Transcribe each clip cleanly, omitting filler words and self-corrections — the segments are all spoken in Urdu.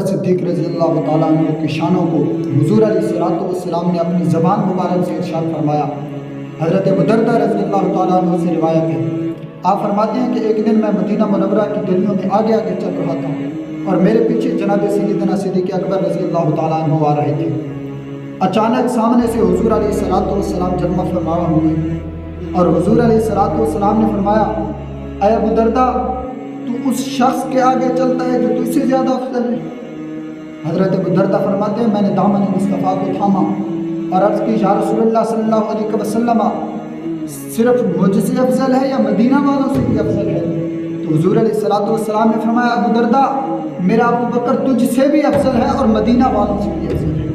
بکر صدیق رضی اللہ تعالیٰ عنہ کی شانوں کو حضور علیہ الصلوۃ والسلام نے اپنی زبان مبارک سے ارشاد فرمایا۔ حضرت ابو دردہ رضی اللہ تعالیٰ عنہ سے روایت ہے، آپ فرماتے ہیں کہ ایک دن میں مدینہ منورہ کی گلیوں میں آگے آگے چل رہا تھا اور میرے پیچھے جناب سیدنا صدیق اکبر رضی اللہ تعالیٰ عنہ آ رہے تھے۔ اچانک سامنے سے حضور علیہ الصلوۃ والسلام جلوہ فرما ہوئے اور حضور علیہ الصلوۃ والسلام نے فرمایا، اے ابو دردہ، تو اس شخص کے آگے چلتا ہے جو تجھ سے زیادہ افضل ہے۔ حضرت ابو دردہ فرماتے ہیں، میں نے دامن مصطفیٰ کو تھاما اور عرض کی، یا رسول اللہ صلی اللہ علیہ وسلم، صرف مجھ سے افضل ہے یا مدینہ والوں سے بھی افضل ہے؟ تو حضور علیہ الصلوۃ والسلام نے فرمایا، ابو دردہ، میرا ابو بکر تجھ سے بھی افضل ہے اور مدینہ والوں سے بھی افضل ہے۔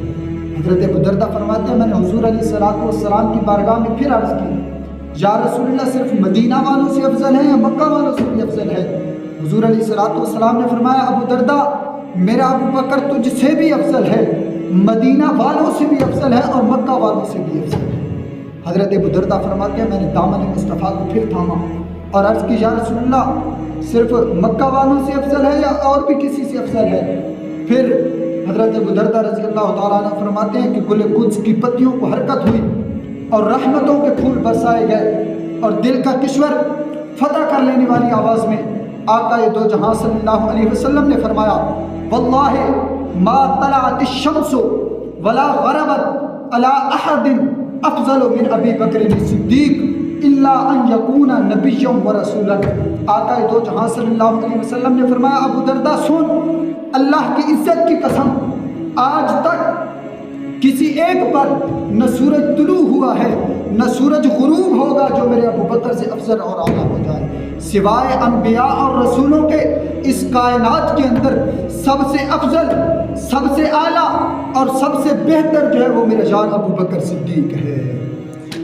حضرت ابو دردہ فرماتے ہیں، میں نے حضور علیہ الصلوۃ والسلام کی بارگاہ میں پھر عرض کی، یا رسول اللہ، صرف مدینہ والوں سے افضل ہے یا مکہ والوں سے بھی افضل ہے؟ حضور علیہ الصلوۃ والسلام نے فرمایا، ابو دردہ، میرا ابو بکر تجھ سے بھی افضل ہے، مدینہ والوں سے بھی افضل ہے اور مکہ والوں سے بھی افضل ہے۔ حضرت ابو دردہ فرماتے ہیں، میں نے دامن مصطفیٰ کو پھر تھاما اور عرض کی، یا رسول اللہ، صرف مکہ والوں سے افضل ہے یا اور بھی کسی سے افضل ہے؟ پھر حضرت ابو دردہ رضی اللہ تعالیٰ عنہ فرماتے ہیں کہ گل قدس کی پتیوں کو حرکت ہوئی اور رحمتوں کے پھول برسائے گئے اور دل کا کشور فتح کر لینے والی آواز میں آقا دو جہاں صلی اللہ علیہ وسلم نے فرمایا، واللہ ما طلعت الشمس ولا غربت علی احد افضل من ابی بکر الصدیق الا ان یکون نبیا ورسولا۔ آقا دو جہاں صلی اللہ علیہ وسلم نے فرمایا، ابو دردہ سن، اللہ کی عزت کی قسم، آج تک کسی ایک پر نہ سورج طلوع ہوا ہے نہ سورج غروب ہوگا جو میرے ابو بکر سے افضل اور اعلیٰ ہو جائے، سوائے انبیاء اور رسولوں کے اس کائنات کے اندر سب سے افضل، سب سے اعلیٰ اور سب سے بہتر جو ہے وہ میرا جان ابو بکر صدیق ہے۔